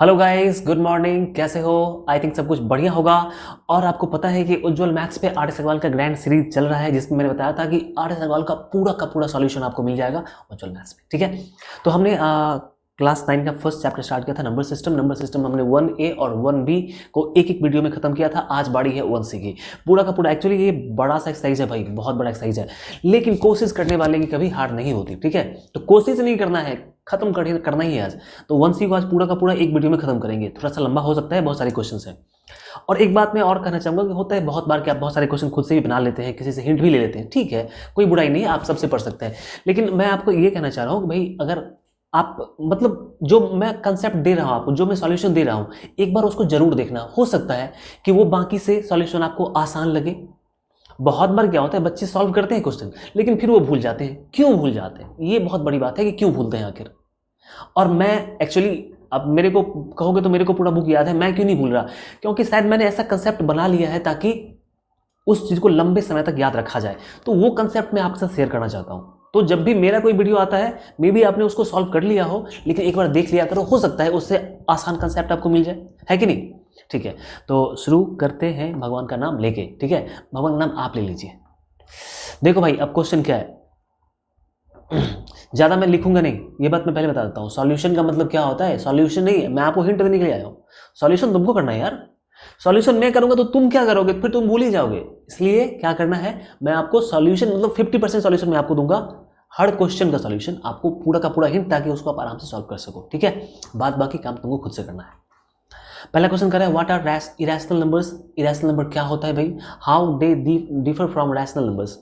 Hello guys, good morning. कैसे हो? I think सब कुछ बढ़िया होगा। और आपको पता है कि उज्ज्वल मैथ्स पे आर एस अग्रवाल का ग्रैंड सीरीज चल रहा है, जिसमें मैंने बताया था कि आर एस अग्रवाल का पूरा सॉल्यूशन आपको मिल जाएगा उज्ज्वल मैथ्स में। ठीक है, तो हमने क्लास 9 का फर्स्ट चैप्टर स्टार्ट किया था, नंबर सिस्टम हमने 1A और 1B को एक एक वीडियो में खत्म किया था। आज बारी है 1C की। पूरा का पूरा एक्चुअली ये बड़ा सा एक्सरसाइज है भाई, बहुत बड़ा एक्सरसाइज है, लेकिन कोशिश करने वाले की कभी हार नहीं होती। ठीक है, तो कोशिश नहीं करना है, खत्म करना ही है आज। तो 1C को आज पूरा का पूरा एक वीडियो में खत्म करेंगे। थोड़ा सा लंबा हो सकता है, बहुत सारे क्वेश्चन हैं। और एक बात मैं और कहना चाहूंगा कि होता है बहुत बार कि आप बहुत सारे क्वेश्चन खुद से भी बना लेते हैं, किसी से हिंट भी ले लेते हैं। ठीक है, कोई बुराई नहीं है, आप सबसे पढ़ सकते हैं। लेकिन मैं आपको ये कहना चाह रहा हूँ कि भाई अगर आप मतलब जो मैं कंसेप्ट दे रहा हूं आपको, जो मैं सॉल्यूशन दे रहा हूं, एक बार उसको जरूर देखना। हो सकता है कि वो बाकी से सॉल्यूशन आपको आसान लगे। बहुत बार क्या होता है, बच्चे सॉल्व करते हैं क्वेश्चन, लेकिन फिर वो भूल जाते हैं। क्यों भूल जाते हैं? ये बहुत बड़ी बात है कि क्यों भूलते हैं आखिर। और मैं एक्चुअली, अब मेरे को कहोगे तो मेरे को पूरा बुक याद है, मैं क्यों नहीं भूल रहा? क्योंकि शायद मैंने ऐसा कंसेप्ट बना लिया है ताकि उस चीज को लंबे समय तक याद रखा जाए। तो वो कंसेप्ट मैं आपके साथ शेयर करना चाहता हूं। तो जब भी मेरा कोई वीडियो आता है, मे भी आपने उसको सॉल्व कर लिया हो, लेकिन एक बार देख लिया करो, हो सकता है उससे आसान कंसेप्ट आपको मिल जाए, है कि नहीं? ठीक है, तो शुरू करते हैं भगवान का नाम लेके। ठीक है, भगवान का नाम आप ले लीजिए। देखो भाई, अब क्वेश्चन क्या है, ज्यादा मैं लिखूंगा नहीं, ये बात मैं पहले बता देता हूं। सॉल्यूशन का मतलब क्या होता है? सॉल्यूशन नहीं है, मैं आपको हिंट देने के लिए आया हूं। सॉल्यूशन तुमको करना है यार। सॉल्यूशन मैं करूंगा तो तुम क्या करोगे? फिर तुम भूल ही जाओगे। इसलिए क्या करना है, मैं आपको सॉल्यूशन मतलब 50% सॉल्यूशन मैं आपको दूंगा, हर क्वेश्चन का सॉल्यूशन आपको पूरा का पूरा हिंट, ताकि उसको आप आराम से सॉल्व कर सको। ठीक है, बाद बाकी काम तुमको खुद से करना है। पहला क्वेश्चन कर रहा है, what are irrational numbers. Irrational number क्या होता है भाई? How they differ from rational numbers,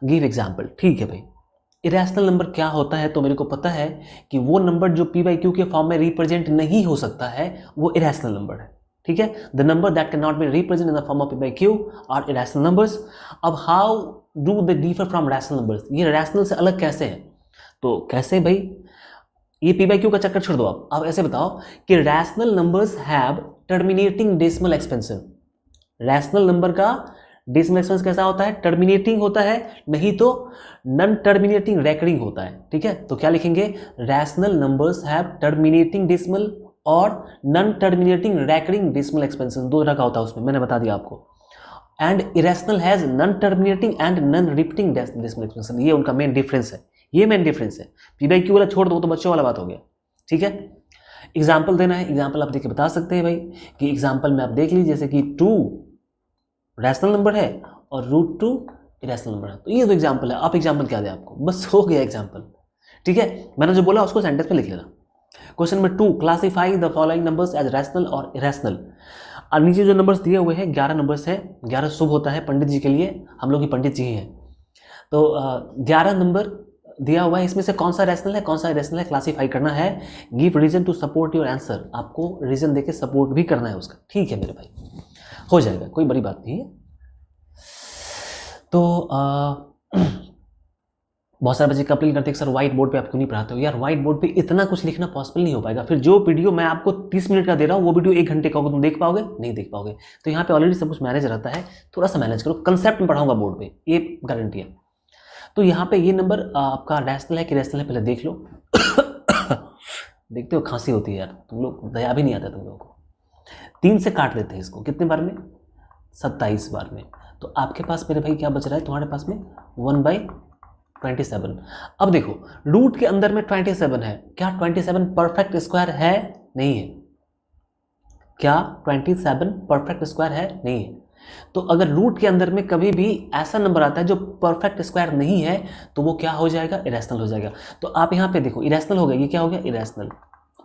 give example. ठीक है भाई, इरेशनल नंबर क्या होता है? तो मेरे को पता है कि वो नंबर जो पी बाई क्यू के फॉर्म में रिप्रेजेंट नहीं हो सकता है, वो इरेशनल नंबर है। ठीक है, the number that can not be represent in the form of P by Q are irrational numbers. अब how do they differ from rational numbers, ये रैशनल से अलग कैसे है? तो कैसे भाई, ये पी बाई क्यू का चक्कर छोड़ दो। आप ऐसे बताओ कि rational numbers have terminating decimal expansion. Rational number का डेसिमल एक्सपेंशन कैसा होता है? टर्मिनेटिंग होता है, नहीं तो नॉन टर्मिनेटिंग रैकरिंग होता है। ठीक है, तो क्या लिखेंगे? Rational numbers have terminating decimal और non terminating recurring decimal expansion, दो तरह का होता है उसमें, मैंने बता दिया आपको। And irrational has non terminating and non repeating decimal expansion, ये उनका मेन डिफरेंस है। ये मेन डिफरेंस है। पी बाई क्यू वाला छोड़ दो, तो बच्चों वाला बात हो गया। ठीक है, एग्जाम्पल देना है, एग्जाम्पल आप देख के बता सकते हैं भाई कि एग्जाम्पल में आप देख लीजिए, जैसे कि 2 रैशनल नंबर है और √2 इरेशनल नंबर है। तो ये दो एग्जाम्पल है। आप एग्जाम्पल क्या दें आपको, बस हो गया एग्जाम्पल। ठीक है, मैंने जो बोला उसको सेंटेंस में लिख लेना। Question number 2, classify the following numbers as rational और इरेशनल। और नीचे जो नंबर्स दिए हुए हैं 11 नंबर्स हैं। 11 शुभ होता है पंडित जी के लिए, हम लोग ही पंडित जी हैं। तो 11 नंबर दिया हुआ है, इसमें से कौन सा रैशनल है, कौन सा इरेशनल है, क्लासीफाई करना है। Give reason to support your answer, आपको रीजन देके सपोर्ट भी करना है उसका। ठीक है मेरे भाई, हो जाएगा, कोई बड़ी बात नहीं है। तो बहुत सारे बच्चे कंप्लेन करते हैं कि सर व्हाइट बोर्ड पे आप क्यों नहीं पढ़ाते हो? यार व्हाइट बोर्ड पे इतना कुछ लिखना पॉसिबल नहीं हो पाएगा। फिर जो वीडियो मैं आपको 30 मिनट का दे रहा हूँ, वो वीडियो 1 घंटे का होगा, तुम देख पाओगे? नहीं देख पाओगे। तो यहाँ पे ऑलरेडी सब कुछ मैनेज रहता है, थोड़ा सा मैनेज करो। कंसेप्ट में पढ़ाऊंगा बोर्ड पे, ये गारंटी है। तो यहाँ पे ये नंबर आपका रैशनल है कि इरेशनल है, पहले देख लो। देखते हो खांसी होती है यार, तुम लोग दया भी नहीं आता तुम लोगों को। 3 से काट देते हैं इसको, कितने बार में? 27 बार में। तो आपके पास मेरे भाई क्या बच रहा है? तुम्हारे पास में 1/27। अब देखो, रूट के अंदर में 27 है, क्या 27 परफेक्ट स्क्वायर है? नहीं है। क्या 27 परफेक्ट स्क्वायर है? नहीं है। तो अगर रूट के अंदर में कभी भी ऐसा नंबर आता है जो परफेक्ट स्क्वायर नहीं है, तो वो क्या हो जाएगा? इरेशनल हो जाएगा। तो आप यहाँ पे देखो, इरेशनल हो गया, ये क्या हो गया? इरेशनल।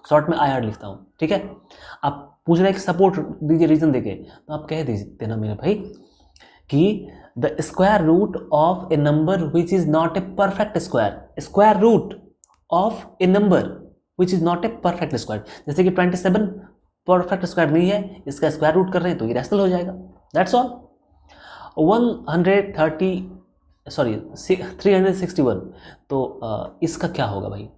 शॉर्ट में IR लिखता हूँ। ठीक है, आप पूछ रहे हैं कि सपोर्ट दीजिए रीजन देके, तो आप कह देना मेरे भाई कि the square root of a number which is not a perfect square, square root of a number which is not a perfect square. जैसे कि 27 परफेक्ट स्क्वायर नहीं है, इसका स्क्वायर रूट कर रहे हैं तो इरेशनल हो जाएगा। That's all. 361, तो इसका क्या होगा भाई?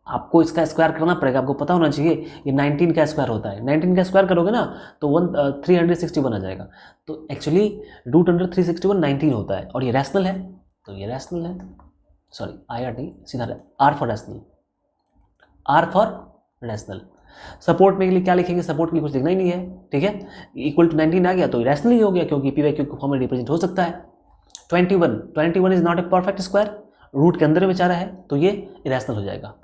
आपको इसका स्क्वायर करना पड़ेगा, आपको पता होना चाहिए ये 19 का स्क्वायर होता है। 19 का स्क्वायर करोगे ना तो 361 आ जाएगा। तो एक्चुअली √361 19 होता है, और ये रैशनल है, तो ये रैशनल है। सॉरी, IR नहीं, सीधा R for rational, R for rational. Support में के लिए क्या लिखेंगे, सपोर्ट के लिए कुछ लिखना ही नहीं है, ठीक है। इक्वल टू 19 आ गया तो इरेशनल ही हो गया, क्योंकि पी बाई क्यू के फॉर्म में रिप्रेजेंट हो सकता है। 21 is not a perfect square, root के अंदर बेचारा है तो ये इरेशनल हो जाएगा।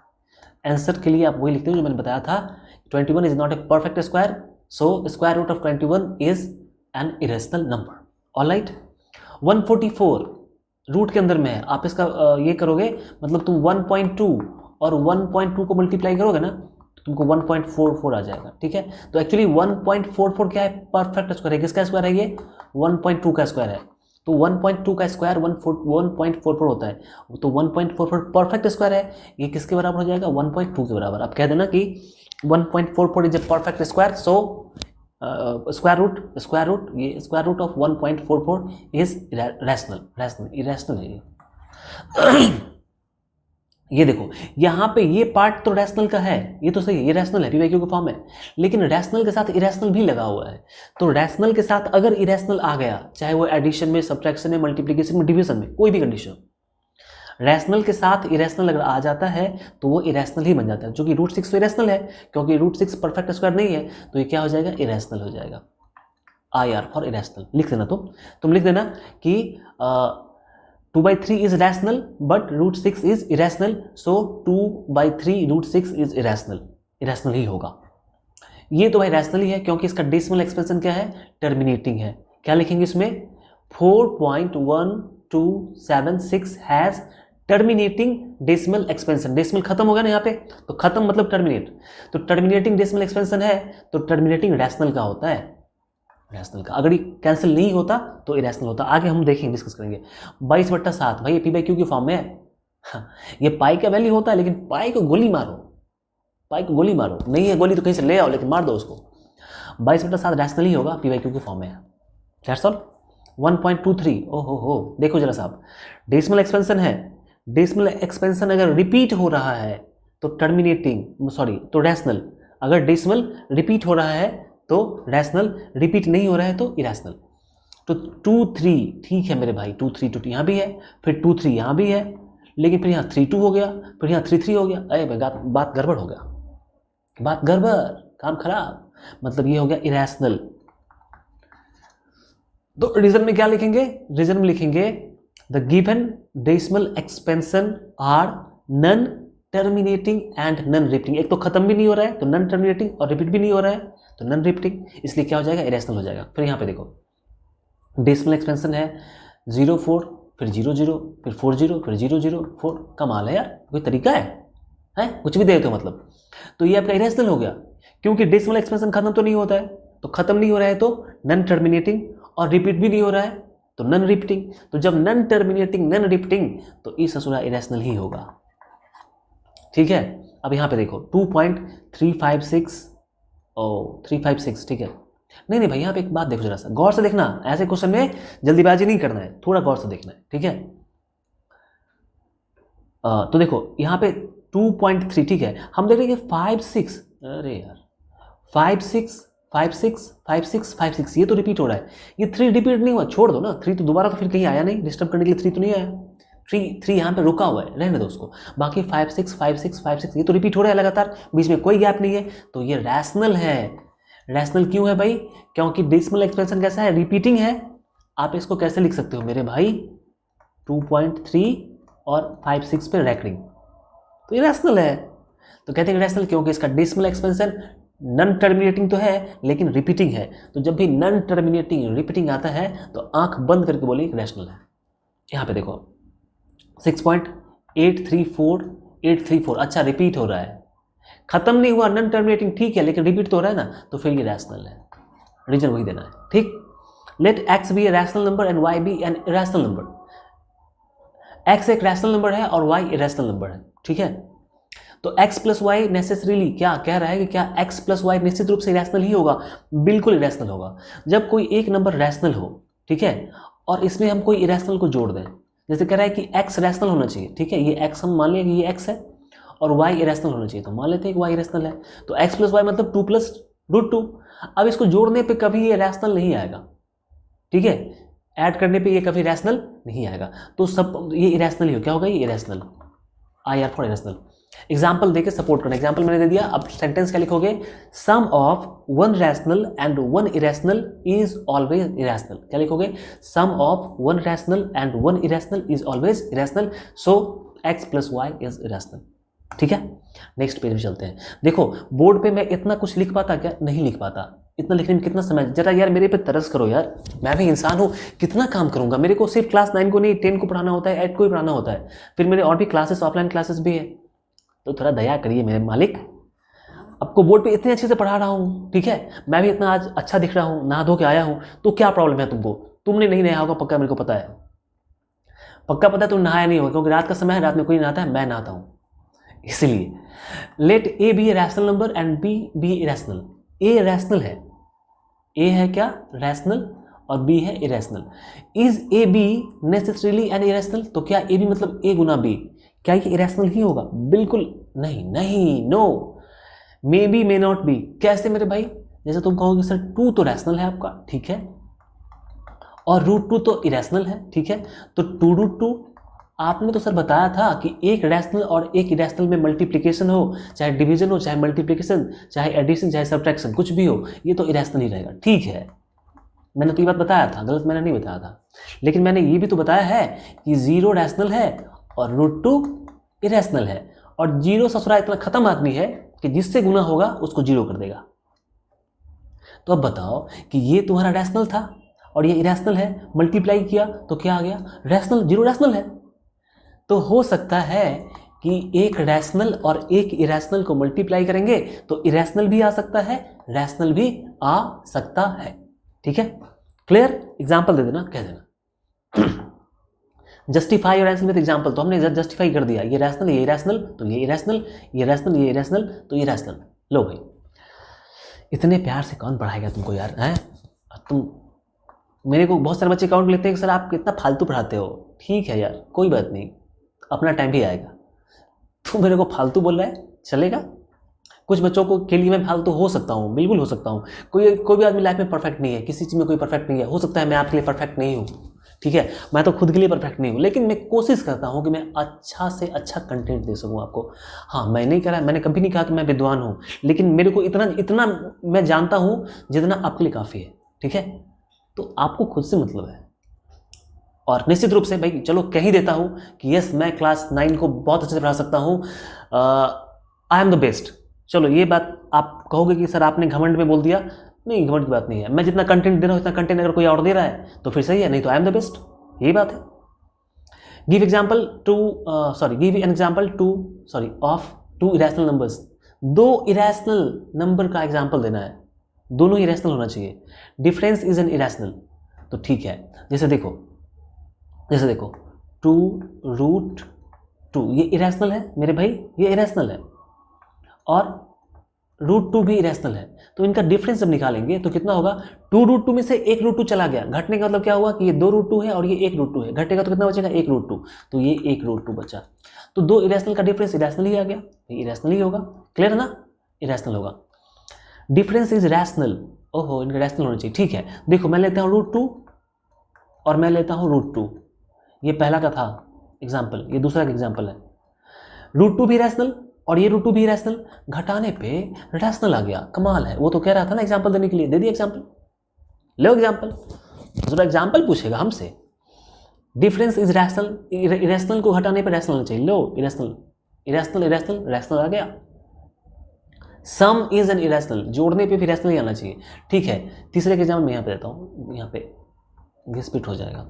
आंसर के लिए आप वही लिखते हो जो मैंने बताया था, 21 is not a perfect square, so square root of 21 is an irrational number. Alright, 144 root के अंदर में है, आप इसका ये करोगे मतलब तुम 1.2 और 1.2 को मल्टीप्लाई करोगे ना तो तुमको 1.44 आ जाएगा, ठीक है। तो एक्चुअली 1.44 क्या है, परफेक्ट स्क्वायर है। किसका स्क्वायर है ये, 1.2 का स्क्वायर है। तो 1.2 का स्क्वायर 1.44 होता है, तो 1.44 परफेक्ट स्क्वायर है। ये किसके बराबर हो जाएगा, 1.2 के बराबर। आप कह देना कि 1.44 is a perfect square, so square root ये square root of 1.44 is irrational है ये। ये देखो यहाँ पे ये पार्ट तो रैशनल का है, ये तो सही है, ये रैशनल है, पी बाई क्यू का फॉर्म है, लेकिन रैशनल के साथ इरेशनल भी लगा हुआ है। तो रैशनल के साथ अगर इरेशनल आ गया, चाहे वो एडिशन में, सब्ट्रैक्शन में, मल्टीप्लिकेशन में, डिवीजन में, कोई भी कंडीशन, रैशनल के साथ इरेशनल अगर आ जाता है तो वो इरेशनल ही बन जाता है। जो कि √6 तो इरेशनल है, क्योंकि √6 परफेक्ट स्क्वायर नहीं है, तो ये क्या हो जाएगा, इरेशनल हो जाएगा। IR फॉर इरेशनल लिख देना, तुम लिख देना कि 2/3 is rational but √6 is irrational, so 2/3 √6 is irrational ही होगा। ये तो भाई रैशनल ही है, क्योंकि इसका डेसिमल एक्सपेंशन क्या है, टर्मिनेटिंग है। क्या लिखेंगे इसमें, 4.1276 has terminating decimal expansion. Decimal खत्म हो गया ना यहाँ पे, तो खत्म मतलब टर्मिनेट, तो टर्मिनेटिंग डेसिमल एक्सपेंशन है, तो टर्मिनेटिंग रैशनल का होता है, रैशनल का। अगर ये कैंसिल नहीं होता तो इरेशनल होता। आगे हम देखेंगे, डिस्कस करेंगे। 22/7 भाई ये पी बाई क्यू की फॉर्म में है। ये पाई का वैल्यू होता है, लेकिन पाई को गोली मारो, पाई को गोली मारो, नहीं है गोली तो कहीं से ले आओ, लेकिन मार दो उसको। 22/7 रैशनल ही होगा, पी बाई क्यू की फॉर्म में है। That's all. 1.23 ओहो देखो जरा साहब, डेसिमल एक्सपेंशन है, डेसिमल एक्सपेंशन अगर रिपीट हो रहा है तो तो रैशनल। अगर डेसिमल रिपीट हो रहा है तो रैशनल, रिपीट नहीं हो रहा है तो इरेशनल। तो 2-3 ठीक है मेरे भाई, 2-3 यहाँ भी है, फिर 2-3 यहाँ भी है, लेकिन फिर यहाँ 3-2 हो गया, फिर यहाँ 3-3 हो गया। अरे बात गड़बड़ हो गया, बात गड़बड़, काम खराब, मतलब ये हो गया इरेशनल। तो रीजन में क्या लिखेंगे, रीजन में लिखेंगे the given decimal expansion are non terminating and non repeating. एक तो खत्म भी नहीं हो रहा है तो नन टर्मिनेटिंग, और रिपीट भी नहीं हो रहा है तो नन रिपीटिंग, इसलिए क्या हो जाएगा, इरेशनल हो जाएगा। फिर यहाँ पे देखो डेसिमल एक्सपेंशन है 0-4, फिर 0-0, फिर 4-0, फिर 0-0-4। कमाल है यार, कोई तरीका है कुछ भी दे तो मतलब। तो ये आपका इरेशनल हो गया, क्योंकि डेसिमल एक्सपेंशन खत्म तो नहीं होता है, तो खत्म नहीं हो रहा है तो नन टर्मिनेटिंग, और रिपीट भी नहीं हो रहा है तो नन रिपीटिंग। तो जब नन टर्मिनेटिंग नन रिपीटिंग तो इस ससुरा इरेशनल ही होगा, ठीक है। अब यहाँ पे देखो 2.356 356, ठीक है। नहीं भाई यहाँ पे एक बात देखो जरा सा, गौर से देखना, ऐसे क्वेश्चन में जल्दीबाजी नहीं करना है, थोड़ा गौर से देखना है, ठीक है। तो देखो यहाँ पे 2.3, ठीक है। हम देख रहे हैं 5-6, अरे यार 5-6 5-6 5-6 5-6, ये तो रिपीट हो रहा है, ये 3 रिपीट नहीं हुआ, छोड़ दो ना 3, तो दोबारा तो फिर कहीं आया नहीं, डिस्टर्ब करने के लिए 3 तो नहीं आया, 3 यहाँ पे रुका हुआ है, रहने दो उसको। बाकी 5-6 5-6 5-6 ये तो रिपीट हो रहा है लगातार, बीच में कोई गैप नहीं है, तो ये रैशनल है। रैशनल क्यों है भाई, क्योंकि डेसिमल एक्सपेंशन कैसा है, रिपीटिंग है। आप इसको कैसे लिख सकते हो मेरे भाई, 2.3 और 5-6 पे रैकरिंग, तो ये रैशनल है। तो कहते हैं रैशनल क्योंकि इसका डेसिमल एक्सपेंशन नन टर्मिनेटिंग तो है लेकिन रिपीटिंग है। तो जब भी नन टर्मिनेटिंग रिपीटिंग आता है तो आंख बंद करके बोलिए रैशनल है। यहाँ पे देखो 6.834834, अच्छा रिपीट हो रहा है, खत्म नहीं हुआ, नन टर्मिनेटिंग ठीक है, लेकिन रिपीट तो हो रहा है ना, तो फिर ये रैशनल है। रीजन वही देना है, ठीक। Let x be a rational number and y be an irrational number. x एक रैशनल नंबर है और y इरेशनल नंबर है, ठीक है। तो x प्लस वाई नेसेसरीली क्या कह रहा है कि क्या x प्लस वाई निश्चित रूप से इरेशनल ही होगा, बिल्कुल इरेशनल होगा। जब कोई एक नंबर रैशनल हो, ठीक है, और इसमें हम कोई इरेशनल को जोड़ दें, जैसे कह रहा है कि x रैशनल होना चाहिए, ठीक है, ये x हम मान लिया कि ये x है और y इरेशनल होना चाहिए, तो मान लेते हैं कि y इरेशनल है, तो x प्लस वाई मतलब 2 + √2। अब इसको जोड़ने पे कभी ये रैशनल नहीं आएगा, ठीक है, ऐड करने पे ये कभी रैशनल नहीं आएगा, तो सब ये इरेशनल ही हो, क्या होगा ये irrational, IR for irrational. Example देके सपोर्ट करना। एग्जाम्पल मैंने दे दिया, अब सेंटेंस क्या लिखोगे, sum of one rational and one irrational is always irrational. क्या लिखोगे, sum of one rational and one irrational is always irrational, so x plus Y is irrational. ठीक है, नेक्स्ट पेज में चलते हैं। देखो बोर्ड पे मैं इतना कुछ लिख पाता क्या, नहीं लिख पाता। इतना लिखने में कितना समय, जरा यार मेरे पे तरस करो यार, मैं भी इंसान हूँ, कितना काम करूंगा। मेरे को सिर्फ क्लास 9 को नहीं 10 को पढ़ाना होता है, 8 को भी पढ़ाना होता है, फिर मेरे और भी क्लासेस, ऑफलाइन क्लासेस भी है। तो थोड़ा दया करिए मेरे मालिक, आपको बोर्ड पे इतने अच्छे से पढ़ा रहा हूँ, ठीक है, मैं भी इतना आज अच्छा दिख रहा हूँ, नहा धो के आया हूँ, तो क्या प्रॉब्लम है तुमको? तुमने नहीं नहाया होगा पक्का, मेरे को पता है, पक्का पता है तुम नहाया नहीं होगा, क्योंकि रात का समय है, रात में कोई नहाता है, मैं नहाता हूँ। इसलिए let A be a rational number and B be irrational. A rational है, ए है क्या, रैशनल, और बी है irrational. Is A B necessarily an irrational? तो क्या ए बी मतलब ए गुना बी, क्या ये इरेशनल ही होगा? बिल्कुल नहीं, नहीं, no, may be may not be. कैसे मेरे भाई? जैसे तुम कहोगे सर 2 तो रैशनल है आपका, ठीक है, और √2 तो इरेशनल है, ठीक है, तो 2√2 आपने तो सर बताया था कि एक रैशनल और एक इरेशनल में मल्टीप्लिकेशन हो, चाहे डिवीजन हो, चाहे मल्टीप्लिकेशन, चाहे एडिशन, चाहे सब्ट्रैक्शन, कुछ भी हो, ये तो इरेशनल ही रहेगा। ठीक है, मैंने तो ये बात बताया था, गलत मैंने नहीं बताया था, लेकिन मैंने ये भी तो बताया है कि 0 रैशनल है और √2 इरेशनल है, और 0 ससुरा इतना खत्म आदमी है कि जिससे गुना होगा उसको 0 कर देगा। तो अब बताओ कि ये तुम्हारा रैशनल था और ये इरेशनल है, मल्टीप्लाई किया तो क्या आ गया, रैशनल। 0 रैशनल है, तो हो सकता है कि एक रैशनल और एक इरेशनल को मल्टीप्लाई करेंगे तो इरेशनल भी आ सकता है, रैशनल भी आ सकता है। ठीक है, क्लियर? एग्जाम्पल दे देना, कह देना जस्टिफाई और आंसर विद एग्जाम्पल। तो हमने जस्टिफाई कर दिया, ये रैशनल, ये इरेशनल, तो ये इरेशनल, ये रैशनल, ये इरेशनल, तो ये रैशनल। लो भाई, इतने प्यार से कौन पढ़ाएगा तुमको यार, हैं? तुम, मेरे को बहुत सारे बच्चे काउंट लेते हैं कि सर आप कितना फालतू पढ़ाते हो। ठीक है यार, कोई बात नहीं, अपना टाइम भी आएगा। तू मेरे को फालतू बोल रहा है, चलेगा? कुछ बच्चों को के लिए मैं फालतू हो सकता हूँ, बिल्कुल हो सकता हूँ। कोई भी आदमी लाइफ में परफेक्ट नहीं है, किसी चीज़ में कोई परफेक्ट नहीं है। हो सकता है मैं आपके लिए परफेक्ट नहीं हूँ, ठीक है, मैं तो खुद के लिए परफेक्ट नहीं हूँ, लेकिन मैं कोशिश करता हूँ कि मैं अच्छा से अच्छा कंटेंट दे सकूँ आपको। हाँ, मैं नहीं कह रहा, मैंने कभी नहीं कहा कि मैं विद्वान हूँ, लेकिन मेरे को इतना मैं जानता हूँ जितना आपके लिए काफ़ी है, ठीक है। तो आपको खुद से मतलब है, और निश्चित रूप से भाई चलो कह ही देता हूँ कि यस, मैं क्लास 9 को बहुत अच्छे से पढ़ा सकता हूँ, आई एम द बेस्ट। चलो ये बात आप कहोगे कि सर आपने घमंड में बोल दिया, नहीं, घमंड की बात नहीं है। मैं जितना कंटेंट दे रहा हूँ इतना कंटेंट अगर कोई और दे रहा है तो फिर सही है, नहीं तो आई एम द बेस्ट, यही बात है। Give example of 2 irrational numbers. 2 irrational number का एग्जाम्पल देना है, दोनों इरेशनल होना चाहिए। डिफरेंस इज एन इरेशनल, तो ठीक है, जैसे देखो 2√2, ये इरेशनल है मेरे भाई, ये इरेशनल है, और √2 भी इरेशनल है। तो इनका डिफरेंस जब निकालेंगे तो कितना होगा, 2√2 में से 1 √2 चला गया, घटने का मतलब क्या हुआ कि ये 2√2 है और ये 1 √2 है, घटेगा तो कितना बचेगा, 1 √2, तो ये 1 √2 बचा। तो 2 इरेशनल का डिफरेंस इरेशनल ही आ गया, ये इरेशनल ही होगा। क्लियर ना, इरेशनल होगा। डिफरेंस इज रैशनल, ओहो, इनका रैशनल होना चाहिए। ठीक है, देखो मैं लेता हूँ √2 और मैं लेता हूँ √2, ये पहला का था एग्जाम्पल, ये दूसरा का एग्जाम्पल है। √2 भी रैशनल और ये √2 भी रैशनल, घटाने पे रैशनल आ गया, कमाल है। वो तो कह रहा था ना एग्जाम्पल देने के लिए, दे दिया एग्जाम्पल। लो एग्जाम्पल, दूसरा एग्जाम्पल पूछेगा हमसे, डिफरेंस इज रैशनल, इरेशनल को घटाने पे रैशनल होना चाहिए। लो इरेशनल, इरेशनल इरेशनल, रैशनल आ गया। सम इज एन इरेशनल, जोड़ने पे भी रैशनल ही आना चाहिए। ठीक है, तीसरे के एग्जाम्पल मैं यहाँ पे देता हूँ, यहाँ पे स्प्लिट हो जाएगा।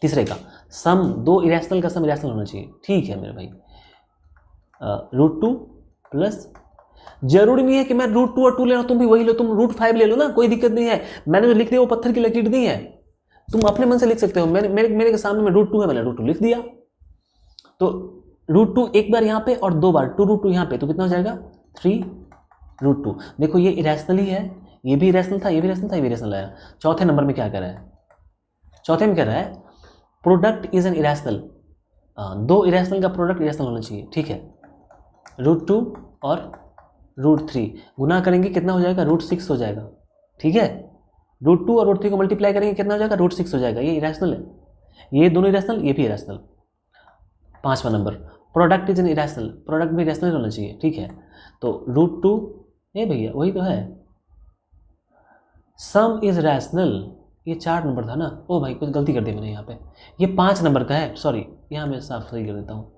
तीसरे का सम, 2 इरेशनल का सम इरेशनल होना चाहिए। ठीक है मेरे भाई, √2 प्लस, जरूरी नहीं है कि मैं √2 और 2 ले रहा हूं, तुम भी वही लो, तुम √5 ले लो ना, कोई दिक्कत नहीं है। मैंने जो लिख दिया वो पत्थर की लकीर नहीं है, तुम अपने मन से लिख सकते हो। मेरे के सामने में √2 है, मैंने √2 लिख दिया। तो √2 एक बार यहाँ पे और 2 बार 2√2 यहाँ पे, तो कितना हो जाएगा, 3√2। देखो ये इरेशनल ही है, ये भी इरेशनल था, ये भी इरेशनल था, ये भी इरेशनल आया। चौथे नंबर में क्या कह रहा है, चौथे में कह रहा है product is an irrational, 2 irrational का प्रोडक्ट इरेशनल होना चाहिए। ठीक है, √2 और √3 गुना करेंगे कितना हो जाएगा, √6 हो जाएगा। ठीक है, √2 और √3 को मल्टीप्लाई करेंगे कितना हो जाएगा, √6 हो जाएगा। ये इरेशनल है, ये दोनों इरेशनल, ये भी इरेशनल। 5वां number, product is an irrational, product भी इरेशनल होना चाहिए, ठीक है। तो √2, ए भैया वही तो है। सम इज रैशनल, ये 4 नंबर था ना, ओ भाई कुछ गलती कर दी मैंने यहाँ पे, ये 5 नंबर का है, सॉरी यहाँ मैं साफ सही कर देता हूँ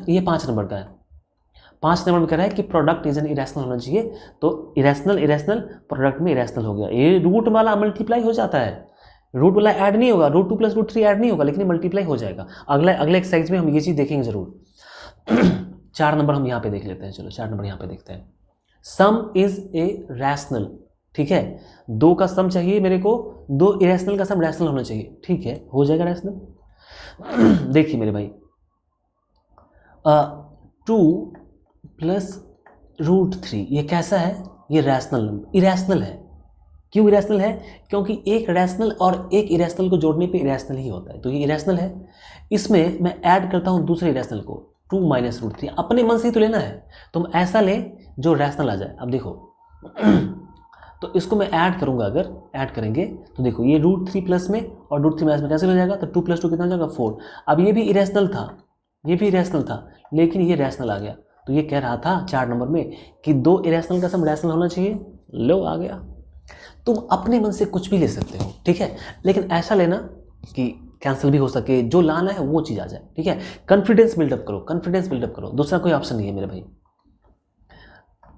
ये 5 नंबर का है। 5 नंबर में कह रहा है कि प्रोडक्ट इज एन इरेशनल होना चाहिए, तो इरेशनल इरेशनल प्रोडक्ट में इरेशनल हो गया। ये रूट वाला मल्टीप्लाई हो जाता है, रूट वाला ऐड नहीं होगा, √2 + √3 ऐड नहीं होगा, लेकिन मल्टीप्लाई हो जाएगा। अगले एक्सरसाइज में हम ये चीज़ देखेंगे जरूर 4 नंबर हम यहाँ पे देख लेते हैं, चलो 4 नंबर यहाँ पे देखते हैं। सम इज ए रैशनल, ठीक है, 2 का सम चाहिए मेरे को, 2 इरेशनल का सम रैशनल होना चाहिए, ठीक है, हो जाएगा रैशनल। देखिए मेरे भाई 2 + √3 ये कैसा है, ये रैशनल नंबर, इरेशनल है। क्यों इरेशनल है, क्योंकि एक रैशनल और एक इरेशनल को जोड़ने पे इरेशनल ही होता है, तो ये इरेशनल है। इसमें मैं ऐड करता हूँ दूसरे इरेशनल को, 2 - √3, अपने मन से ही तो लेना है, तो हम ऐसा लें जो रैशनल आ जाए। अब देखो तो इसको मैं ऐड करूंगा, अगर ऐड करेंगे तो देखो ये √3 प्लस में और √3 माइनस में कैंसिल हो जाएगा, तो 2 + 2 कितना हो जाएगा 4। अब ये भी इरेशनल था, ये भी इरेशनल था, लेकिन ये रैशनल आ गया, तो ये कह रहा था 4 नंबर में कि 2 इरेशनल का सम रैशनल होना चाहिए, लो आ गया। तुम अपने मन से कुछ भी ले सकते हो, ठीक है, लेकिन ऐसा लेना कि कैंसिल भी हो सके, जो लाना है वो चीज़ आ जाए, ठीक है। कॉन्फिडेंस बिल्डअप करो, कॉन्फिडेंस बिल्डअप करो, दूसरा कोई ऑप्शन नहीं है मेरे भाई,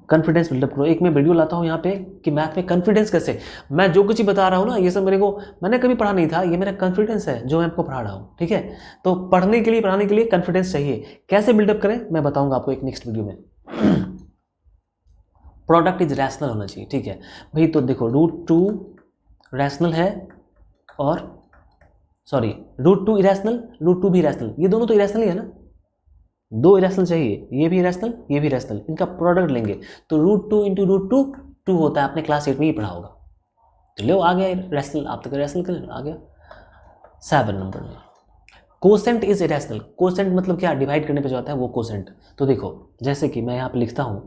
कॉन्फिडेंस बिल्डअप करो। एक मैं वीडियो लाता हूँ यहाँ पे कि मैथ में कॉन्फिडेंस कैसे, मैं जो कुछ ही बता रहा हूँ ना, ये सब मैंने कभी पढ़ा नहीं था, ये मेरा कॉन्फिडेंस है जो मैं आपको पढ़ा रहा हूँ, ठीक है। तो पढ़ने के लिए पढ़ाने के लिए कॉन्फिडेंस चाहिए, कैसे बिल्डअप करें मैं बताऊँगा आपको एक नेक्स्ट वीडियो में। प्रोडक्ट इज रैशनल होना चाहिए, ठीक है भाई। तो देखो √2 रैशनल है और सॉरी √2 इरेशनल, √2 भी इरेशनल, ये दोनों तो इरेशनल ही है ना, 2 इरेशनल चाहिए, ये भी इरेशनल ये भी इरेशनल, इनका प्रोडक्ट लेंगे तो √2 × √2 2 होता है, आपने क्लास 8 में ही पढ़ा होगा। तो लो आ गया रैशनल, आप तक रैशनल कर आ गया। 7 नंबर में कोसेंट इज इरेशनल, कोसेंट मतलब क्या, डिवाइड करने पे जो आता है वो कोसेंट। तो देखो जैसे कि मैं यहाँ पे लिखता हूँ,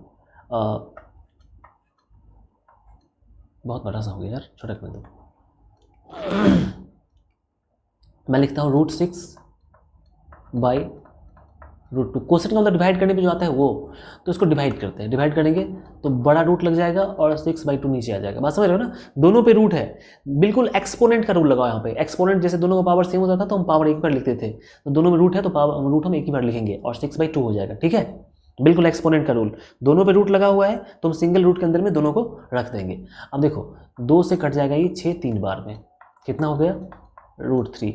बहुत बड़ा सा हो गया यार, छोटा कर दो। मैं लिखता हूँ √6/√2, कोसेंट का मतलब डिवाइड करने पे जो आता है वो, तो इसको डिवाइड करते हैं, डिवाइड करेंगे तो बड़ा रूट लग जाएगा और 6/2 नीचे आ जाएगा, बात समझ रहे हो ना, दोनों पे रूट है। बिल्कुल एक्सपोनेंट का रूल लगाओ यहाँ पे, एक्सपोनेंट जैसे दोनों का पावर सेम होता था तो हम पावर एक बार लिखते थे, तो दोनों में रूट है तो पावर रूट हम एक ही बार लिखेंगे और 6/2 हो जाएगा, ठीक है। बिल्कुल एक्सपोनेंट का रूल, दोनों पे रूट लगा हुआ है तो हम सिंगल रूट के अंदर में दोनों को रख देंगे। अब देखो 2 से कट जाएगा ये 6 3 बार में, कितना हो गया √3।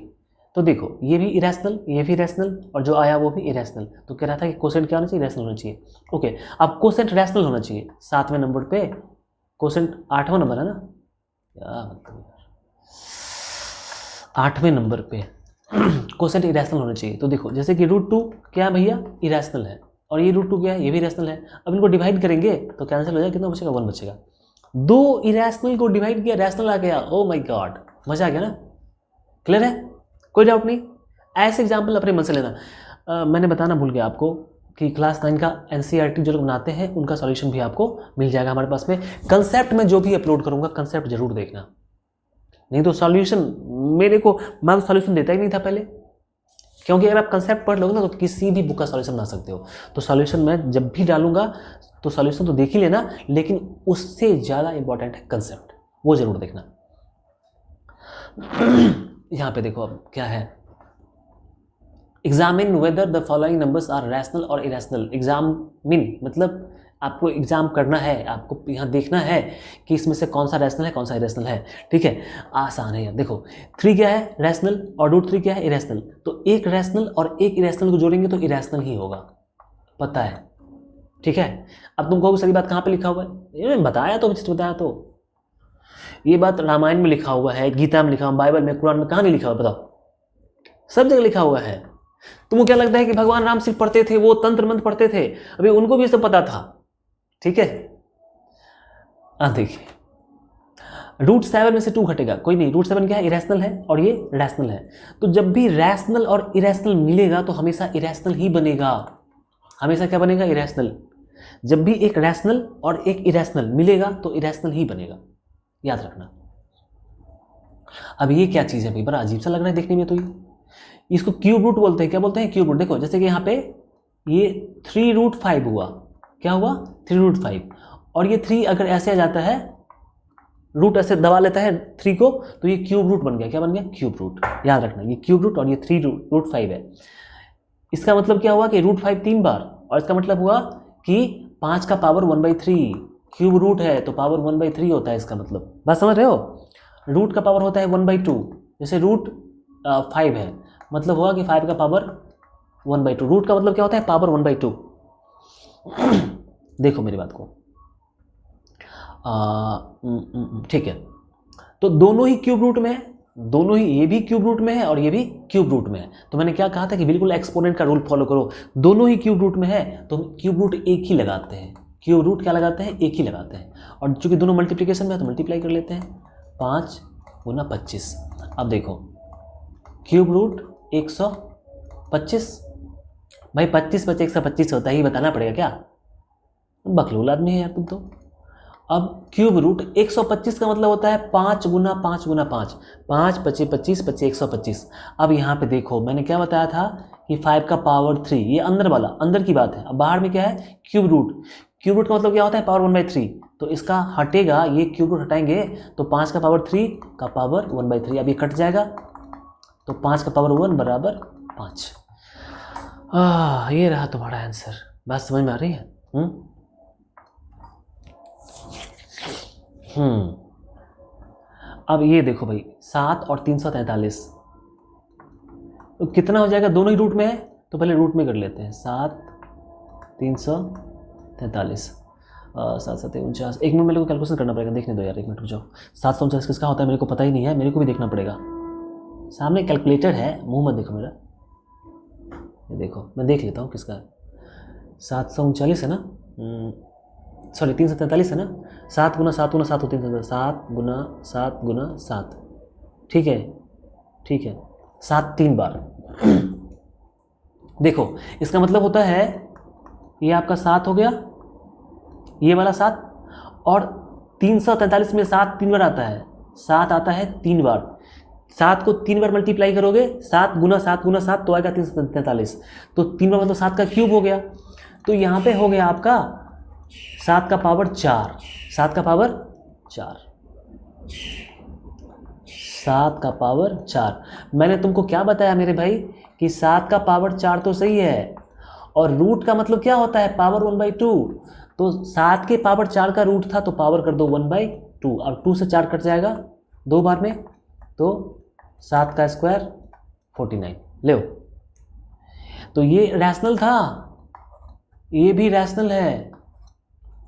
तो देखो ये भी इरेशनल ये भी इरेशनल और जो आया वो भी इरेशनल, तो कह रहा था कि कोसेंट क्या होना चाहिए, रैशनल होना चाहिए। ओके, अब कोसेंट रैशनल होना चाहिए, 7वें नंबर पे कोसेंट, 8वां नंबर है ना, क्या मतलब 8वें नंबर पे कोसेंट इरेशनल होना चाहिए। तो देखो जैसे कि √2 क्या है भैया, इरेशनल है, और ये √2 क्या है, ये भी रैशनल है। अब इनको डिवाइड करेंगे तो कैंसिल हो जाएगा, कितना बचेगा 1 बचेगा। 2 इरेशनल को डिवाइड किया, रैशनल आ गया, ओ माय गॉड, मजा आ गया ना, क्लियर है, कोई डाउट नहीं। ऐसे एग्जाम्पल अपने मन से लेना। मैंने बताना भूल गया आपको कि क्लास 9 का NCERT जो लोग बनाते हैं उनका सॉल्यूशन भी आपको मिल जाएगा हमारे पास में। कंसेप्ट में जो भी अपलोड करूंगा कंसेप्ट जरूर देखना, नहीं तो सॉल्यूशन मेरे को, मैं तो सॉल्यूशन देता ही नहीं था पहले, क्योंकि अगर आप कंसेप्ट पढ़ लोगे ना तो किसी भी बुक का सॉल्यूशन बना सकते हो। तो सॉल्यूशन मैं जब भी डालूंगा तो सॉल्यूशन तो देख ही लेना, लेकिन उससे ज़्यादा इंपॉर्टेंट है कंसेप्ट, वो जरूर देखना। यहाँ पे देखो अब क्या है, examine whether the following numbers are rational और इरेशनल। एग्जामिन मतलब आपको एग्जाम करना है, आपको यहाँ देखना है कि इसमें से कौन सा रैशनल है कौन सा इरेशनल है, ठीक है, आसान है। देखो 3 क्या है रैशनल और √3 क्या है इरेशनल, तो एक रैशनल और एक इरेशनल को जोड़ेंगे तो इरेशनल ही होगा, पता है, ठीक है। अब तुम कहोगे सारी बात कहाँ पे लिखा हुआ है, ये बताया तो बताया, तो ये बात रामायण में लिखा हुआ है, गीता में लिखा हुआ, बाइबल में, कुरान में, कहाँ नहीं लिखा हुआ बताओ, सब जगह लिखा हुआ है। तुमको क्या लगता है कि भगवान राम सिर्फ पढ़ते थे, वो तंत्र मंत्र पढ़ते थे, अभी उनको भी सब पता था, ठीक है। देखिए √7 में से 2 घटेगा, कोई नहीं, √7 क्या है इरेशनल है और ये रैशनल है, तो जब भी रैशनल और इरेशनल मिलेगा तो हमेशा इरेशनल ही बनेगा, हमेशा क्या बनेगा इरेशनल। जब भी एक रैशनल और एक इरेशनल मिलेगा तो इरेशनल ही बनेगा, याद रखना। अब ये क्या चीज़ है भाई, बड़ा अजीब सा लग रहा है देखने में, तो इसको क्यूब रूट बोलते हैं। क्या बोलते हैं? Cube root. देखो जैसे कि यहाँ पे ये 3√5 हुआ, क्या हुआ? 3√5, और ये 3 अगर ऐसे आ जाता है, रूट ऐसे दबा लेता है 3 को, तो ये क्यूब रूट बन गया। क्या बन गया? Cube root. याद रखना, ये क्यूब रूट और ये 3√5 है। इसका मतलब क्या हुआ कि √5 3 बार, और इसका मतलब हुआ कि 5 का पावर 1/3 क्यूब रूट है, तो पावर 1/3 होता है इसका मतलब। बात समझ रहे हो? रूट का पावर होता है 1/2, जैसे √5 है, मतलब हुआ कि 5 का पावर 1/2। रूट का मतलब क्या होता है? पावर 1/2। देखो मेरी बात को, ठीक है। तो दोनों ही क्यूब रूट में है, दोनों ही, ये भी क्यूब रूट में है और ये भी क्यूब रूट में है। तो मैंने क्या कहा था कि बिल्कुल एक्सपोनेंट का रूल फॉलो करो। दोनों ही क्यूब रूट में है तो हम क्यूब रूट एक ही लगाते हैं। क्यूब रूट क्या लगाते हैं? एक ही लगाते हैं। और चूंकि दोनों मल्टीप्लिकेशन में है तो मल्टीप्लाई कर लेते हैं। 5 × 25। अब देखो क्यूब रूट 125, भाई 25 बचे 125 होता है, ही बताना पड़ेगा क्या? बकलोल आदमी है यार तुम तो। अब क्यूब रूट 125 का मतलब होता है 5 × 5 × 5, 5 × 25 = 125। अब यहाँ पे देखो मैंने क्या बताया था कि 5 का पावर 3, ये अंदर वाला, अंदर की बात है। अब बाहर में क्या है? Cube root. क्यूब रूट का मतलब क्या होता है? पावर 1/3। तो इसका हटेगा, ये क्यूब रूट हटाएंगे तो 5 का पावर 3 का पावर 1/3। अब ये कट जाएगा तो 5 का पावर 1 = 5। ये रहा तुम्हारा आंसर। बात समझ में आ रही है? अब ये देखो भाई 7 और 343 तो कितना हो जाएगा? दोनों ही रूट में है तो पहले रूट में कर लेते हैं। 7 343 7 7 49। एक मिनट मेरे को कैलकुलेशन करना पड़ेगा, देखने दो यार, एक मिनट रुक जाओ। 749 किसका होता है मेरे को पता ही नहीं है, मेरे को भी देखना पड़ेगा। सामने कैलकुलेटर है, मुंह मत देखो मेरा, ये देखो मैं देख लेता हूँ किसका है। 739 है ना, सॉरी 343 है ना। 7 × 7 × 7 होती है, 7 × 7 × 7। ठीक है ठीक है, 7 3 बार। देखो इसका मतलब होता है ये आपका 7 हो गया, ये वाला 7, और 343 में 7 3 बार आता है, 7 आता है 3 बार। 7 को 3 बार मल्टीप्लाई करोगे, 7 × 7 × 7 तो आएगा 343। तो 3 बार मतलब 7 का क्यूब हो गया। तो यहाँ पे हो गया आपका 7 का पावर 4, 7 का पावर 4, 7 का पावर 4। मैंने तुमको क्या बताया मेरे भाई कि 7 का पावर 4 तो सही है, और रूट का मतलब क्या होता है? पावर 1/2। तो 7 के पावर 4 का रूट था तो पावर कर दो 1/2। अब 2 से 4 कट जाएगा 2 बार में, तो 7 का स्क्वायर 49 ले। तो ये रैशनल था, ये भी रैशनल है,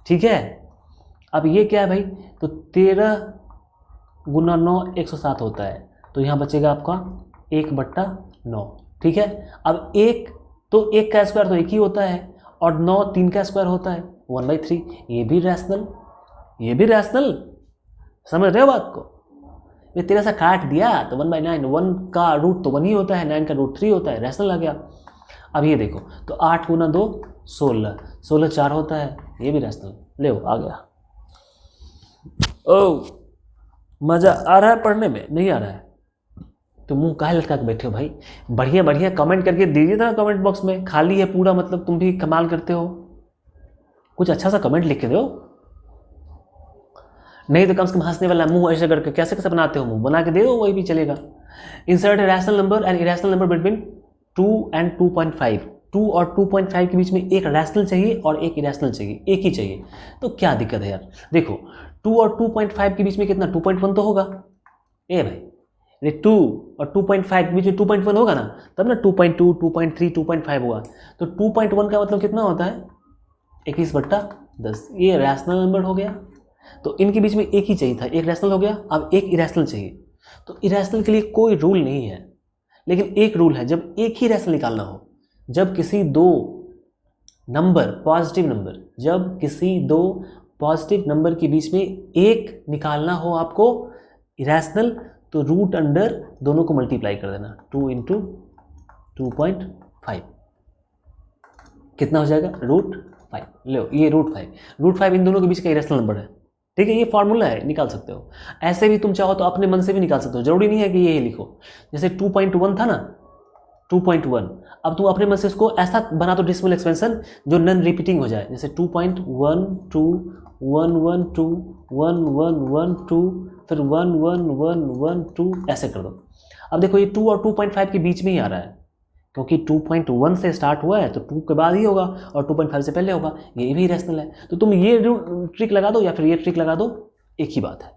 ठीक है। अब ये क्या है भाई? तो 13 × 9 107 होता है, तो यहाँ बचेगा आपका 1/9, ठीक है। अब 1 तो 1 का स्क्वायर तो 1 ही होता है, और 9 3 का स्क्वायर होता है 1/3। ये भी रैशनल, ये भी रैशनल। समझ रहे हो बात को? ये 13 से काट दिया तो 1/9, 1 का रूट तो 1 ही होता है, 9 का रूट 3 होता है, रैशनल आ गया। अब ये देखो तो 8 × 2 16, 16 4 होता है, ये भी रैशनल। ले आ गया। ओ मज़ा आ रहा है पढ़ने में? नहीं आ रहा है तो मुंह काहे लटका के बैठे हो भाई? बढ़िया बढ़िया कमेंट करके दीजिए ना कमेंट बॉक्स में। खाली है पूरा, मतलब तुम भी कमाल करते हो, कुछ अच्छा सा कमेंट लिख के दो। नहीं तो कम से कम हंसने वाला मुंह ऐसे करके कैसे कैसे बनाते हो, मुंह बना के दे दो, वही भी चलेगा। Insert A rational number and irrational number between 2 and 2.5। 2 और 2.5 के बीच में एक रैशनल चाहिए और एक इरेशनल चाहिए, एक ही चाहिए। तो क्या दिक्कत है यार? देखो 2 और 2.5 के बीच में कितना? 2.1 तो होगा। ए भाई ये 2 और 2.5 के बीच में 2.1 होगा ना, तब ना 2.2 2.3 2.5 हुआ। तो 2.1 का मतलब कितना होता है? 21/10। ये रैशनल नंबर हो गया। तो इनके बीच में एक ही चाहिए था, एक रैशनल हो गया, अब एक इरेशनल चाहिए। तो इरेशनल के लिए कोई रूल नहीं है, लेकिन एक रूल है, जब एक ही रैशनल निकालना हो, जब किसी दो नंबर पॉजिटिव नंबर, जब किसी दो पॉजिटिव नंबर के बीच में एक निकालना हो आपको इरेशनल, तो रूट अंडर दोनों को मल्टीप्लाई कर देना, 2 × 2.5 कितना हो जाएगा? √5। लो ये √5 इन दोनों के बीच का इरेशनल नंबर है, ठीक है। ये फॉर्मूला है, निकाल सकते हो। ऐसे भी तुम चाहो तो अपने मन से भी निकाल सकते हो, जरूरी नहीं है कि ये लिखो। जैसे 2.1 था ना, 2.1। अब तुम अपने मन से इसको ऐसा बना दो डेसिमल एक्सपेंशन जो नॉन रिपीटिंग हो जाए, जैसे 2.121112 1112 फिर 111112 ऐसे कर दो। अब देखो ये 2 और 2.5 के बीच में ही आ रहा है, क्योंकि 2.1 से स्टार्ट हुआ है तो 2 के बाद ही होगा और 2.5 से पहले होगा, ये भी रैशनल है। तो तुम ये ट्रिक लगा दो या फिर ये ट्रिक लगा दो, एक ही बात है।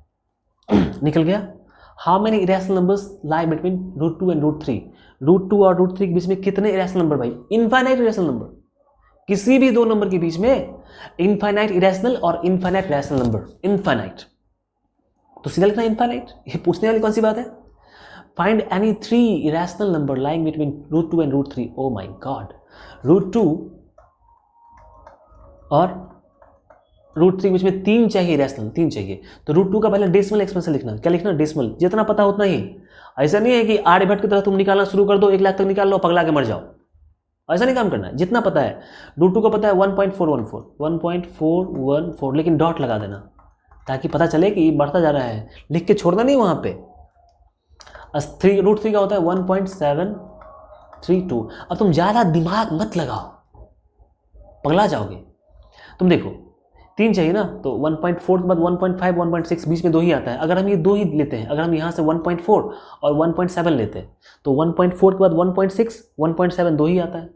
निकल गया। How many irrational numbers lie between √2 and √3? √2 और √3 के बीच में कितने इरेशनल नंबर भाई? Infinite irrational number. किसी भी दो नंबर के बीच में इनफाइनाइट इरेशनल और इनफाइनाइट रैशनल नंबर, इनफाइनाइट तो सीधा लिखना इनफाइनाइट। ये पूछने वाली कौन सी बात है? Find any 3 irrational number lying between √2 and √3। Oh my God, √2 और √3 के बीच में 3 चाहिए, रैशनल 3 चाहिए। तो √2 का पहले डेसिमल एक्सपेंशन लिखना। क्या लिखना? डेसिमल। जितना पता उतना ही। ऐसा नहीं है कि आर्यभट्ट की तरह तुम निकालना शुरू कर दो, 1 लाख तक निकाल लो, पगला के मर जाओ। ऐसा नहीं काम करना है। जितना पता है, √2 का पता है 1.414, लेकिन डॉट लगा देना ताकि पता चले कि बढ़ता जा रहा है। लिख के छोड़ना नहीं वहां पे। √3 का होता है 1.732। अब तुम ज्यादा दिमाग मत लगाओ, पगला जाओगे। तुम देखो 3 चाहिए ना, तो 1.4 के बाद 1.5 1.6 बीच में 2 ही आता है। अगर हम ये 2 ही लेते हैं, अगर हम यहाँ से 1.4 और 1.7 लेते हैं तो 1.4 के बाद 1.6 1.7 2 ही आता है।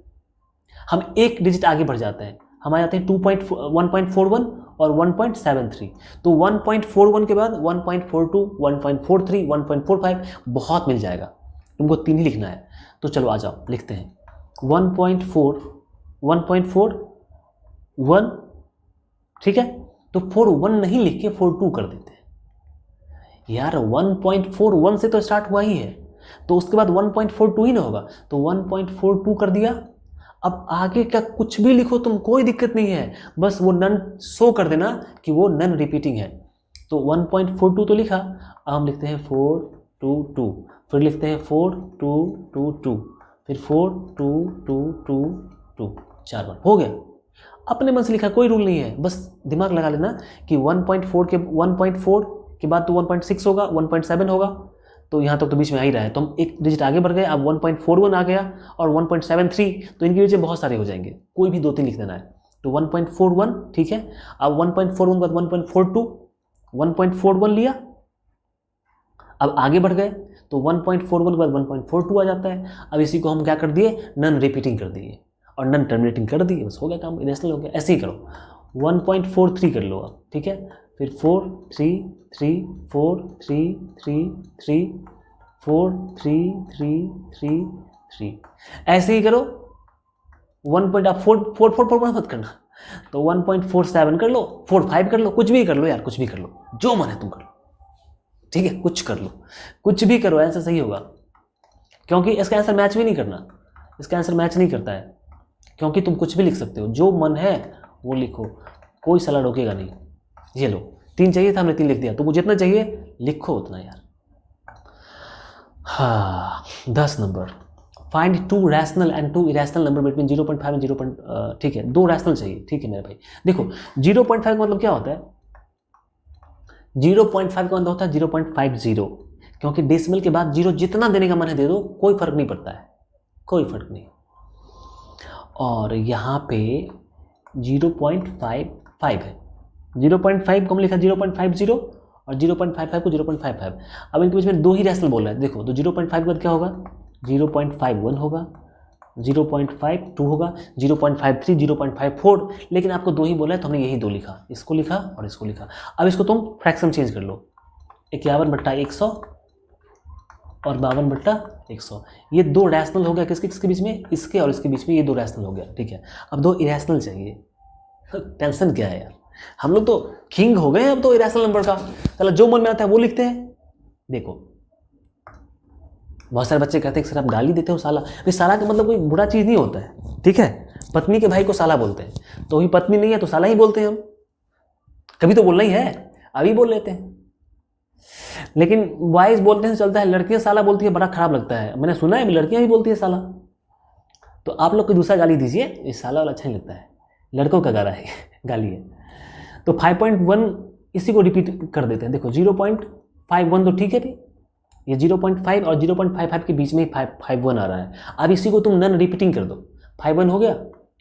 हम एक डिजिट आगे बढ़ जाते हैं, हम आ जाते हैं 1.41 और 1.73। तो 1.41 के बाद 1.42 1.43 1.45 बहुत मिल जाएगा। तुमको 3 ही लिखना है। तो चलो आ जाओ, लिखते हैं 1.4 1.41, ठीक है। तो 41 नहीं लिख के 42 कर देते हैं यार। 1.41 से तो स्टार्ट हुआ ही है, तो उसके बाद 1.42 ही ना होगा, तो 1.42 कर दिया। अब आगे का कुछ भी लिखो तुम, कोई दिक्कत नहीं है, बस वो नन शो कर देना कि वो नन रिपीटिंग है। तो 1.42 तो लिखा। अब हम लिखते हैं 422, फिर लिखते हैं 4222, फिर 4222, 4 बार हो गया। अपने मन से लिखा, कोई रूल नहीं है, बस दिमाग लगा लेना कि 1.4 के बाद तो 1.6 होगा, 1.7 होगा, तो यहाँ तक तो बीच में आ ही रहा है। तो हम एक डिजिट आगे बढ़ गए, अब 1.41 आ गया और 1.73, तो इनके बीच में बहुत सारे हो जाएंगे, कोई भी 2-3 लिख देना है। तो 1.41 ठीक है। अब 1.41 के बाद 1.42, 1.41 लिया, अब आगे बढ़ गए तो 1.41 के बाद 1.42 आ जाता है। अब इसी को हम क्या कर दिए? नॉन रिपीटिंग कर दिए और नॉन टर्मिनेटिंग कर दिए, बस हो गया काम, इरेशनल हो गया। ऐसे ही करो, 1.43 कर लो अब, ठीक है। फिर 4 3 3 4 3 3 3 4 3 3 3 3 ऐसे ही करो। 1.4 मत करना, तो 1.47 कर लो, 45 कर लो, कुछ भी कर लो यार, कुछ भी कर लो, जो मन है तुम कर लो, ठीक है। कुछ कर लो, कुछ भी करो, आंसर सही होगा। क्योंकि इसका आंसर मैच भी नहीं करना, इसका आंसर मैच नहीं करता है, क्योंकि तुम कुछ भी लिख सकते हो, जो मन है वो लिखो, कोई सलाह रोकेगा नहीं। ये लो, 3 चाहिए था, हमने 3 लिख दिया, तो मुझे जितना चाहिए लिखो उतना यार। हाँ, 10 number. Find 2 rational and 2 irrational number between 0.5 and 0. ठीक है, 2 रैशनल चाहिए, ठीक है मेरे भाई। देखो 0.5 का मतलब क्या होता है? 0.5 का मतलब होता है 0.50, क्योंकि डेसिमल के बाद 0 जितना देने का मन है दे दो, कोई फर्क नहीं पड़ता है, कोई फर्क नहीं। और यहाँ पे 0.55 है, 0.5 को हम लिखा 0.50 और 0.55 को 0.55। अब इनके बीच में 2 ही रैशनल बोल रहा है, देखो तो 0.5 के बाद क्या होगा? 0.51 होगा, 0.52 होगा, 0.53 0.54, लेकिन आपको 2 ही बोला है तो हमने यही 2 लिखा, इसको लिखा और इसको लिखा। अब इसको तुम फ्रैक्शन चेंज कर लो, 51/100 और 52/100। ये 2 रैशनल हो गया, किसके किसके बीच में? इसके और इसके बीच में, ये 2 रैशनल हो गया, ठीक है। अब 2 इरेशनल चाहिए, टेंशन क्या है यार, हम लोग तो किंग हो गए हैं अब तो इरेशनल नंबर का। चलो जो मन में आता है वो लिखते हैं। देखो बहुत सारे बच्चे कहते हैं कि सर आप गाली देते हो साला। भाई साला का मतलब कोई बुरा चीज़ नहीं होता है, ठीक है। पत्नी के भाई को साला बोलते हैं, तो अभी पत्नी नहीं है तो साला ही बोलते हैं हम, कभी तो बोलना ही है, अभी बोल लेते हैं। लेकिन बॉयज बोलते हैं चलता है, लड़कियां साला बोलती है, बड़ा खराब लगता है, मैंने सुना है लड़कियां भी बोलती है साला। तो आप लोग कोई दूसरा गाली दीजिए, इस साला वाला अच्छा नहीं लगता है, लड़कों का गाला है गाली है। तो 5.1 इसी को रिपीट कर देते हैं। देखो 0.51 तो ठीक है भी, ये 0.5 और 0.55 के बीच में ही 551 आ रहा है। अब इसी को तुम नन रिपीटिंग कर दो, 51 हो गया।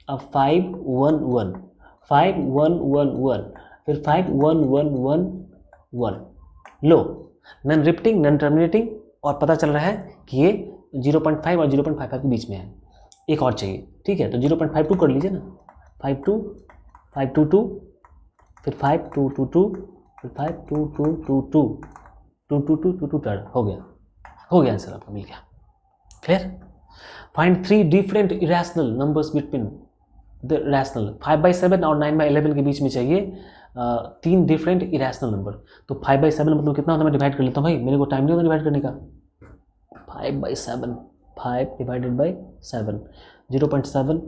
अब 5111 5111 फिर 5111 लो, नन रिपीटिंग नन टर्मिनेटिंग, और पता चल रहा है कि ये 0.5 और 0.55 के बीच में है। एक और चाहिए, ठीक है, तो 0.52 कर लीजिए ना, 522 फिर 5222 फिर 52222 222 टर्न हो गया आंसर आपका मिल गया। Clear? Find 3 different irrational numbers between the rational. 5/7 और 9/11 के बीच में चाहिए 3 डिफरेंट इरेशनल नंबर। तो 5/7 मतलब कितना होता है, मैं डिवाइड कर लेता हूँ भाई, मेरे को टाइम नहीं होता डिवाइड करने का। 5/7 5 डिवाइडेड बाई 7 0.7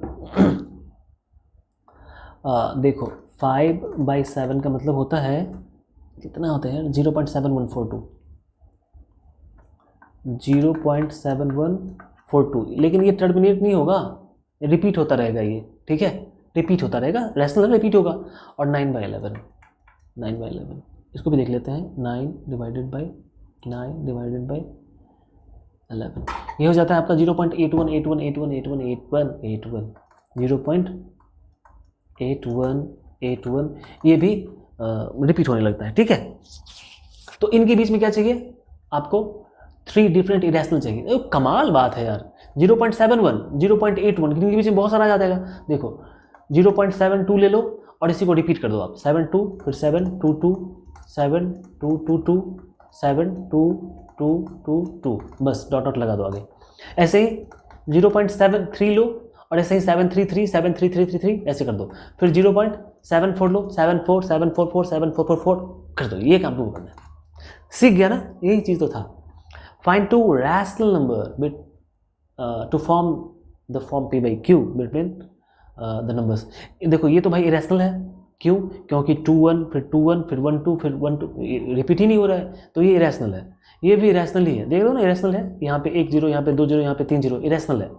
देखो 5/7 का मतलब होता है कितना होता है यार, 0.7142 0.7142, लेकिन ये टर्मिनेट नहीं होगा, रिपीट होता रहेगा ये, ठीक है, रिपीट होता रहेगा, रैशनल रिपीट होगा। और 9/11 इसको भी देख लेते हैं, 9 डिवाइडेड बाई 11 ये हो जाता है आपका 0.8181818181 0.8181, ये भी रिपीट होने लगता है, ठीक है। तो इनके बीच में क्या चाहिए आपको, 3 डिफरेंट इरेशनल चाहिए। कमाल बात है यार, 0.71 0.81 इनके बीच में बहुत सारा आ जाएगा। देखो 0.72 ले लो और इसी को रिपीट कर दो आप, 72 फिर 722 7222 72222 बस डॉट डॉट लगा दो आगे। ऐसे ही 0.73 लो और ऐसे ही 733 73333 ऐसे कर दो, फिर 0.74 लो 74 744 7444 कर दो। ये काम तुमको करना है, सीख गया ना, यही चीज़ तो था। Find 2 rational number to form the form P/Q between the numbers। देखो ये तो भाई इरेशनल है, क्यों? क्योंकि 2 1 फिर 2 1 फिर 1 2 फिर 1 2 रिपीट ही नहीं हो रहा है, तो ये इरेशनल है। ये भी इरेशनल ही है, देख लो ना, इरेशनल है। यहाँ पे 1 0, यहाँ पे 2 0, यहाँ पे 3 0, इरेशनल है।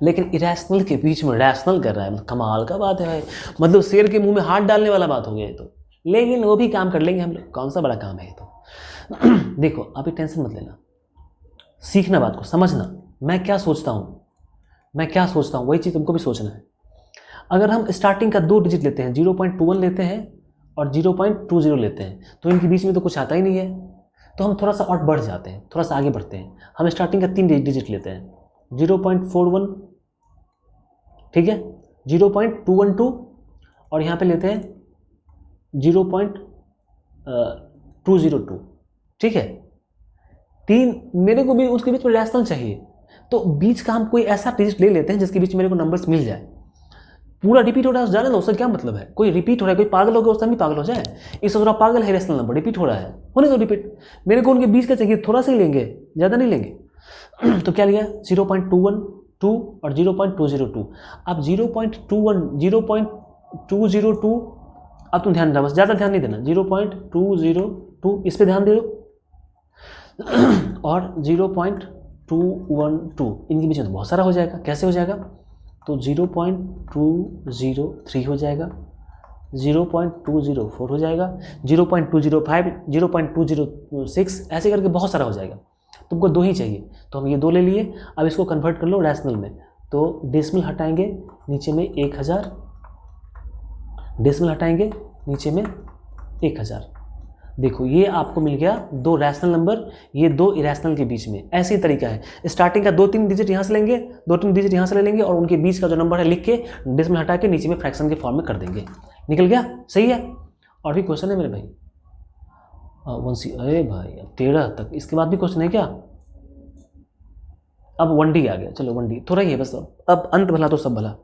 लेकिन इरेशनल के बीच में रैशनल कर रहा है, कमाल का बात है भाई, मतलब शेर के मुंह में हाथ डालने वाला बात हो गया है। तो लेकिन वो भी काम कर लेंगे हम लोग, कौन सा बड़ा काम है ये तो। देखो अभी टेंशन मत लेना, सीखना बात को, समझना मैं क्या सोचता हूँ वही चीज़ तुमको भी सोचना है। अगर हम स्टार्टिंग का 2 डिजिट लेते हैं, 0.21 लेते हैं और 0.20 लेते हैं, तो इनके बीच में तो कुछ आता ही नहीं है, तो हम थोड़ा सा और बढ़ जाते हैं, थोड़ा सा आगे बढ़ते हैं। हम स्टार्टिंग का 3 डिजिट लेते हैं, 0.41, ठीक है, 0.212 और यहाँ पे लेते हैं 0.202, ठीक है। 3 मेरे को भी उसके बीच में रैशनल चाहिए, तो बीच का हम कोई ऐसा डिजिट ले लेते हैं जिसके बीच मेरे को नंबर्स मिल जाए। पूरा रिपीट हो रहा है जाने दो, उससे क्या मतलब है, कोई रिपीट हो रहा है, कोई पागल हो गया उस टाइम भी पागल हो जाए। इस सोच रहा पागल है, रैशनल नंबर रिपीट हो रहा है, होने दो रिपीट। मेरे को उनके बीच का चाहिए, थोड़ा सा ही लेंगे, ज़्यादा नहीं लेंगे। तो क्या लिया, 0.212 और 0.202। अब 0.202 अब तुम ध्यान देना, बस ज़्यादा ध्यान नहीं देना, 0.202 इस पर ध्यान दे दो और 0.212 इनके बीच में तो बहुत सारा हो जाएगा। कैसे हो जाएगा, तो 0.203 हो जाएगा, 0.204 हो जाएगा, 0.205 0.206 ऐसे करके बहुत सारा हो जाएगा। तुमको 2 ही चाहिए, तो हम ये 2 ले लिए। अब इसको कन्वर्ट कर लो रैशनल में, तो डेसिमल हटाएंगे, नीचे में 1000, डेसिमल हटाएंगे, नीचे में 1000। देखो ये आपको मिल गया 2 रैशनल नंबर, ये 2 इरेशनल के बीच में। ऐसे ही तरीका है, स्टार्टिंग का 2-3 डिजिट यहाँ से लेंगे, 2-3 डिजिट यहाँ से ले लेंगे और उनके बीच का जो नंबर है लिख के डेसिमल हटा के नीचे में फ्रैक्शन के फॉर्म में कर देंगे। निकल गया, सही है। और भी क्वेश्चन है मेरे भाई, अरे भाई 13 तक, इसके बाद भी क्वेश्चन है क्या? अब 1D आ गया, चलो 1D थोड़ा ही है बस, अब अंत भला तो सब भला।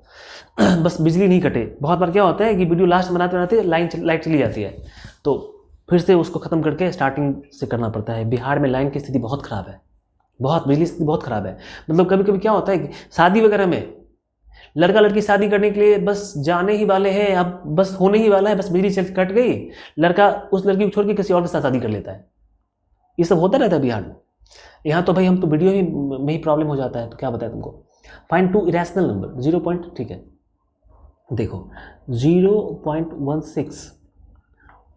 बस बिजली नहीं कटे। बहुत बार क्या होता है कि वीडियो लास्ट बनाते बनाते लाइट चली जाती है, तो फिर से उसको ख़त्म करके स्टार्टिंग से करना पड़ता है। बिहार में लाइन की स्थिति बहुत ख़राब है, बिजली स्थिति बहुत ख़राब है। मतलब कभी कभी क्या होता है कि शादी वगैरह में लड़का लड़की शादी करने के लिए बस जाने ही वाले हैं, अब बस होने ही वाला है, बस बिजली कट गई, लड़का उस लड़की को छोड़ के किसी और के साथ शादी कर लेता है। ये सब होता रहता है बिहार में। यहाँ तो भाई हम तो वीडियो में ही प्रॉब्लम हो जाता है, तो क्या बताया तुमको। Find 2 irrational number, 0. ठीक है, देखो 0.16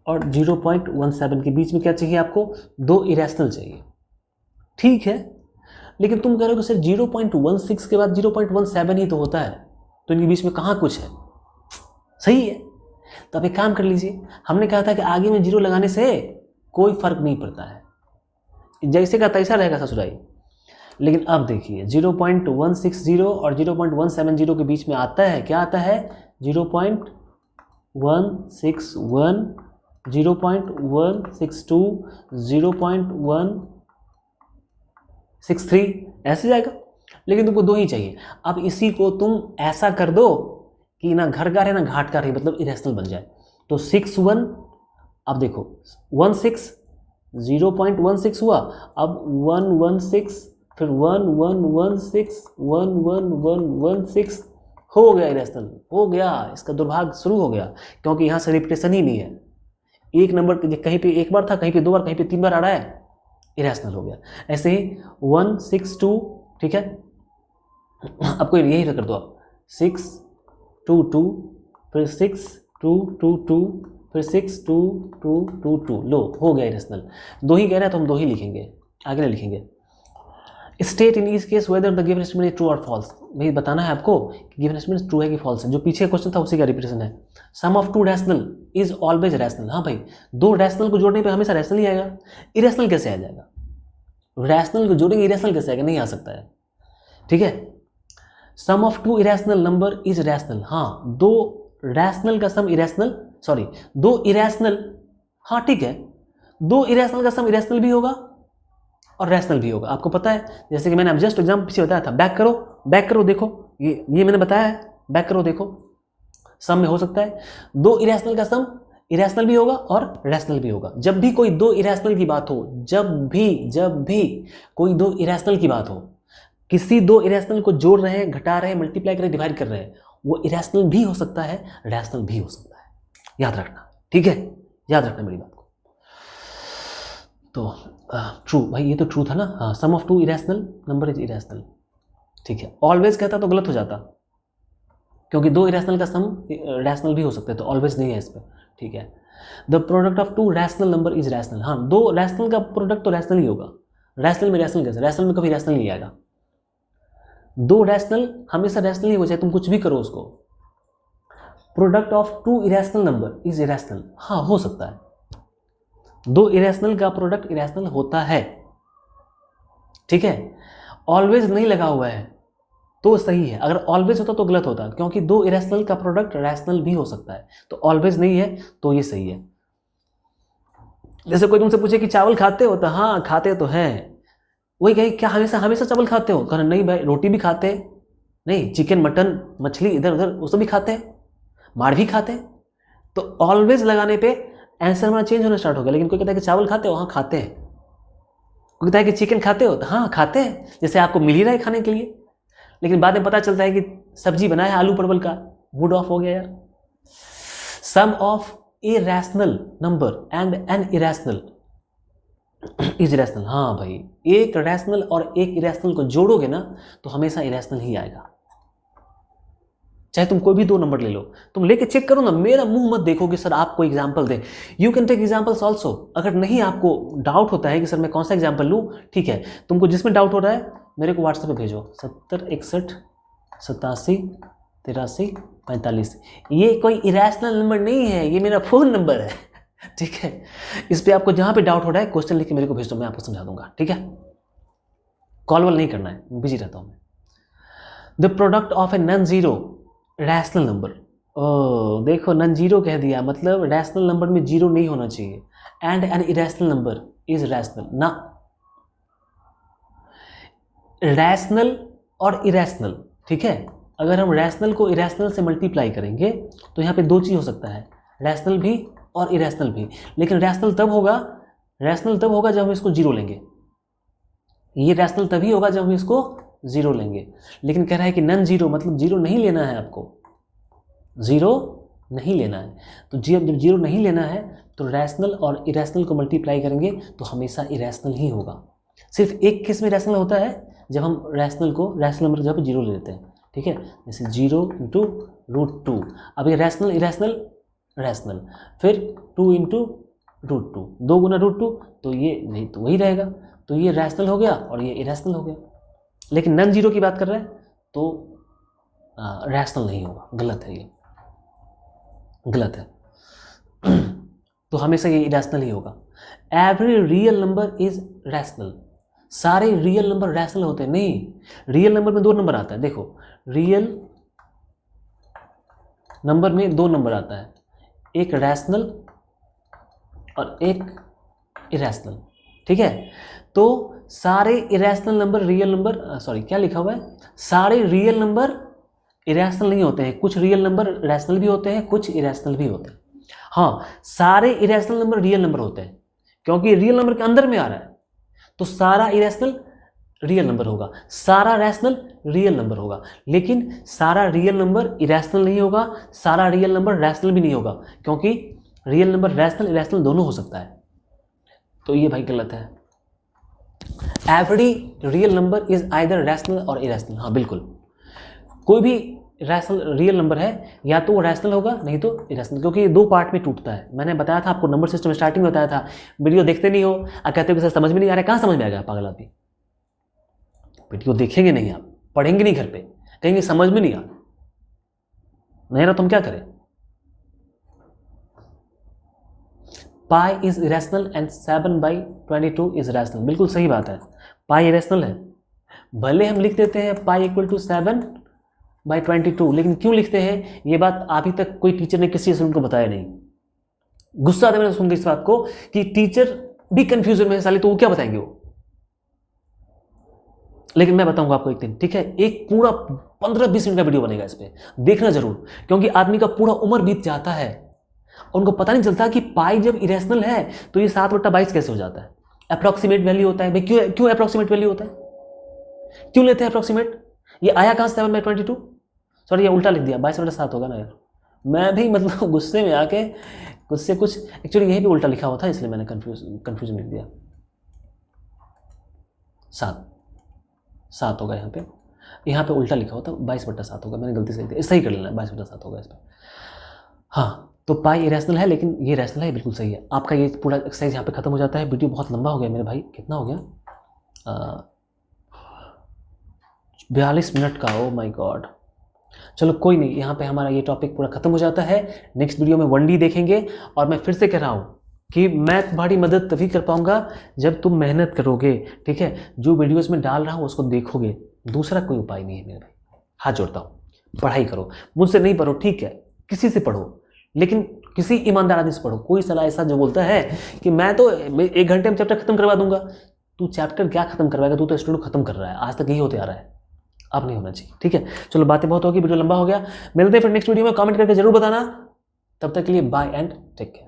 और 0.17 के बीच में क्या चाहिए आपको, 2 इरेशनल चाहिए, ठीक है। लेकिन तुम कह रहे हो कि सर 0.16 के बाद 0.17 ही तो होता है, तो इनके बीच में कहाँ कुछ है, सही है। तो अब एक काम कर लीजिए, हमने कहा था कि आगे में 0 लगाने से कोई फर्क नहीं पड़ता है, जैसे का तैसा रहेगा ससुराई। लेकिन अब देखिए 0.160 और 0.170 के बीच में आता है, क्या आता है, 0.161, 0.162, 0.163, ऐसे जाएगा। लेकिन तुमको 2 ही चाहिए। अब इसी को तुम ऐसा कर दो कि ना घर का रहे ना घाट का रहे, मतलब इरेशनल बन जाए। तो 61, अब देखो 16, 0.16 हुआ, अब 116, फिर 1116, 11116 हो गया इरेशनल, हो गया। इसका दुर्भाग्य शुरू हो गया, क्योंकि यहाँ से रिपीटेशन ही नहीं है। एक नंबर कहीं पे एक बार था, कहीं पे 2 बार, कहीं पे 3 बार आ रहा है, इरेशनल हो गया। ऐसे ही 162, ठीक है। आपको यही कर दो आप, 622, फिर 6222, फिर 62222, लो हो गया इरेशनल। 2 ही कह रहा है तो हम 2 ही लिखेंगे, आगे नहीं लिखेंगे। स्टेट इन इस case whether the given statement is true और फॉल्स। भाई बताना है आपको कि गिवन स्टेटमेंट ट्रू है कि फॉल्स है। जो पीछे क्वेश्चन था उसी का रिपीटेशन है। Sum of 2 rational is always rational. हाँ भाई, 2 रैशनल को जोड़ने पे हमेशा रैशनल ही आएगा, इरेशनल कैसे आ जाएगा। रैशनल को जोड़ेंगे इरेशनल कैसे आएगा, नहीं आ सकता है, ठीक है। Sum of 2 irrational number is rational. हाँ, 2 रैशनल का सम इरेशनल, सॉरी 2 इरेशनल, हाँ ठीक है, 2 इरेशनल का सम इरेशनल भी होगा और रैशनल भी होगा। आपको पता है, जैसे कि मैंने अब जस्ट एग्जाम पीछे बताया था, बैक करो देखो, ये मैंने बताया है, बैक करो देखो। सम में हो सकता है 2 इरेशनल का सम इरेशनल भी होगा और रैशनल भी होगा। जब भी कोई 2 इरेशनल की बात हो, जब भी कोई 2 इरेशनल की बात हो, किसी 2 इरेशनल को जोड़ रहे हैं, घटा रहे हैं, मल्टीप्लाई कर रहे हैं, डिवाइड कर रहे हैं, वो इरेशनल भी हो सकता है, रैशनल भी हो सकता है, याद रखना, ठीक है, याद रखना मेरी बात को। तो ट्रू, भाई ये तो ट्रू था ना। हाँ, sum of 2 irrational number is irrational, ठीक है। ऑलवेज कहता तो गलत हो जाता, क्योंकि 2 इरेशनल का सम रैशनल भी हो सकता है, तो ऑलवेज नहीं है इस पर, ठीक है। The product of 2 rational number is rational. हाँ, 2 रैशनल का प्रोडक्ट तो रैशनल ही होगा। रैशनल में रैशनल कैसे, रैशनल में कभी रैशनल नहीं आएगा। 2 रैशनल हमेशा रैशनल ही हो जाए, तुम कुछ भी करो उसको। Product of 2 irrational number is irrational, हाँ हो सकता है, 2 इरेशनल का प्रोडक्ट इरेशनल होता है, ठीक है। ऑलवेज नहीं लगा हुआ है तो सही है, अगर ऑलवेज होता तो गलत होता, क्योंकि 2 इरेशनल का प्रोडक्ट रैशनल भी हो सकता है, तो ऑलवेज नहीं है तो ये सही है। जैसे कोई तुमसे पूछे कि चावल खाते हो, तो हाँ खाते तो हैं, वही कहे क्या हमेशा चावल खाते हो, कहना नहीं भाई, रोटी भी खाते, नहीं चिकन मटन मछली इधर उधर वो सब भी खाते हैं, मार भी खाते हैं। तो ऑलवेज लगाने पे आंसर हमारा चेंज होना स्टार्ट हो गया। लेकिन कोई कहता है कि चावल खाते हो, हाँ खाते हैं। कोई कहता है कि चिकन खाते हो, तो हाँ खाते हैं, जैसे आपको मिल ही रहा है खाने के लिए। लेकिन बाद में पता चलता है कि सब्जी बनाया है आलू परवल का, मूड ऑफ हो गया यार। Sum of a rational number and an irrational is rational. हाँ भाई, एक रैशनल और एक इरेशनल को जोड़ोगे ना तो हमेशा इरेशनल ही आएगा, चाहे तुम कोई भी 2 नंबर ले लो। तुम लेके चेक करो ना, मेरा मुंह मत देखो कि सर आप कोई एग्जांपल दे। You can take examples also. अगर नहीं आपको डाउट होता है कि सर मैं कौन सा एग्जांपल लूँ, ठीक है, तुमको जिसमें डाउट हो रहा है मेरे को व्हाट्सएप पे भेजो, 70 61 87 83 45। ये कोई इरेशनल नंबर नहीं है, ये मेरा फ़ोन नंबर है, ठीक है। इस पर आपको जहाँ पे डाउट हो रहा है क्वेश्चन लिख के मेरे को भेज दो, मैं आपको समझा दूंगा, ठीक है। कॉल वॉल नहीं करना है, बिजी रहता हूँ मैं। The product of a non zero rational number, देखो नॉन जीरो कह दिया, मतलब रैशनल नंबर में जीरो नहीं होना चाहिए। And an irrational number is rational ना, रैशनल और इरेशनल, ठीक है। अगर हम रैशनल को इरेशनल से मल्टीप्लाई करेंगे तो यहाँ पे 2 चीज़ हो सकता है, रैशनल भी और इरेशनल भी। लेकिन रैशनल तब होगा जब हम इसको जीरो लेंगे, ये रैशनल तभी होगा जब हम इसको जीरो लेंगे। लेकिन कह रहा है कि नन जीरो, मतलब जीरो नहीं लेना है आपको, जीरो नहीं लेना है। तो जब जीरो नहीं लेना है तो रैशनल और इरेशनल को मल्टीप्लाई करेंगे तो हमेशा इरेशनल ही होगा। सिर्फ एक केस में रैशनल होता है, जब हम रैशनल नंबर जब जीरो ले लेते हैं, ठीक है। जैसे 0 × √2। अब ये रैशनल इरेशनल रैशनल, फिर 2 इंटू √2, 2 गुना √2, तो ये नहीं तो वही रहेगा, तो ये रैशनल हो गया और ये इरेशनल हो गया। लेकिन नन जीरो की बात कर रहे हैं तो रैशनल नहीं होगा, गलत है, ये गलत है। तो हमेशा ये इरेशनल ही होगा। Every real number is rational, सारे रियल नंबर रैशनल होते हैं? नहीं, रियल नंबर में 2 नंबर आता है। देखो, रियल नंबर में 2 नंबर आता है, एक रैशनल और एक इरेशनल, ठीक है। तो सारे irrational number real number, sorry क्या लिखा हुआ है, सारे रियल नंबर इरेशनल नहीं होते हैं, कुछ रियल नंबर रैशनल भी होते हैं, कुछ इरेशनल भी होते हैं। हाँ, सारे इरेशनल नंबर रियल नंबर होते हैं, क्योंकि रियल नंबर के अंदर में आ रहा है, तो सारा इरेशनल रियल नंबर होगा, सारा रैशनल रियल नंबर होगा। लेकिन सारा रियल नंबर इरेशनल नहीं होगा, सारा रियल नंबर रैशनल भी नहीं होगा, क्योंकि रियल नंबर रैशनल इरेशनल दोनों हो सकता है। तो ये भाई गलत है। Every real number is either rational और इरेशनल। हाँ बिल्कुल, कोई भी रैशनल रियल नंबर है या तो वो रैशनल होगा, नहीं तो इरेशनल, क्योंकि ये 2 पार्ट में टूटता है। मैंने बताया था आपको, नंबर सिस्टम स्टार्टिंग में बताया था। वीडियो देखते नहीं हो और कहते हो कि सर समझ में नहीं आ रहा है। कहाँ समझ में आएगा पागल आदमी? वीडियो देखेंगे नहीं आप, पढ़ेंगे नहीं घर पे, कहेंगे समझ में नहीं आ नहीं रहा, तुम क्या करें? Pi is irrational and 7/22 is rational. बिल्कुल सही बात है, पाई इरेशनल है। भले हम लिख देते हैं पाई इक्वल टू 7/22, लेकिन क्यों लिखते हैं ये बात अभी तक कोई टीचर ने किसी स्टूडेंट को बताया नहीं। गुस्सा आता है मैंने सुन के इस बात को कि टीचर भी कंफ्यूजन में, साले तो वो क्या बताएंगे वो। लेकिन मैं बताऊंगा आपको एक दिन, ठीक है? एक पूरा 15-20 मिनट का वीडियो बनेगा, इस पर देखना जरूर, क्योंकि आदमी का पूरा उम्र बीत जाता है और उनको पता नहीं चलता कि पाई जब इरेशनल है तो ये 7/22 कैसे हो जाता है। अप्रॉक्सीमेट वैल्यू होता है भाई। क्यों अप्रॉक्सीमेट वैल्यू होता है? क्यों लेते हैं अप्रॉक्सीमेट? ये आया कहां से 7/22? सॉरी ये उल्टा लिख दिया, 22/7 होगा ना यार। मैं भी मतलब गुस्से में आके गुस्से कुछ एक्चुअली यही भी उल्टा लिखा हुआ था, इसलिए मैंने कंफ्यूजन लिख दिया। 7 होगा यहाँ पे उल्टा लिखा होता, 22/7 होगा, मैंने गलती से लिख दिया। सही कर लेना, 22/7 होगा इस पर। हाँ, तो पाई इरेशनल है लेकिन ये रैशनल है, बिल्कुल सही है। आपका ये पूरा एक्सरसाइज यहाँ पे खत्म हो जाता है। वीडियो बहुत लंबा हो गया मेरे भाई, कितना हो गया? 42 मिनट का। Oh my God. चलो कोई नहीं, यहाँ पे हमारा ये टॉपिक पूरा खत्म हो जाता है। नेक्स्ट वीडियो में 1D देखेंगे। और मैं फिर से कह रहा हूँ कि मैं तुम्हारी मदद तभी कर पाऊंगा जब तुम मेहनत करोगे, ठीक है? जो वीडियोस में डाल रहा हूँ उसको देखोगे, दूसरा कोई उपाय नहीं है मेरे भाई। हाथ जोड़ता हूँ, पढ़ाई करो। मुझसे नहीं पढ़ो, ठीक है, किसी से पढ़ो, लेकिन किसी ईमानदार आदमी से पढ़ो। कोई सलाह ऐसा जो बोलता है कि मैं तो 1 घंटे में चैप्टर खत्म करवा दूंगा, तू चैप्टर क्या खत्म करवाएगा? तू तो स्टूडेंट खत्म कर रहा है, आज तक यही होते आ रहा है, अब नहीं होना चाहिए, ठीक है? चलो बातें बहुत होगी, वीडियो लंबा हो गया। मिलते हैं फिर नेक्स्ट वीडियो में, कमेंट करके जरूर बताना। तब तक के लिए बाय एंड टेक केयर।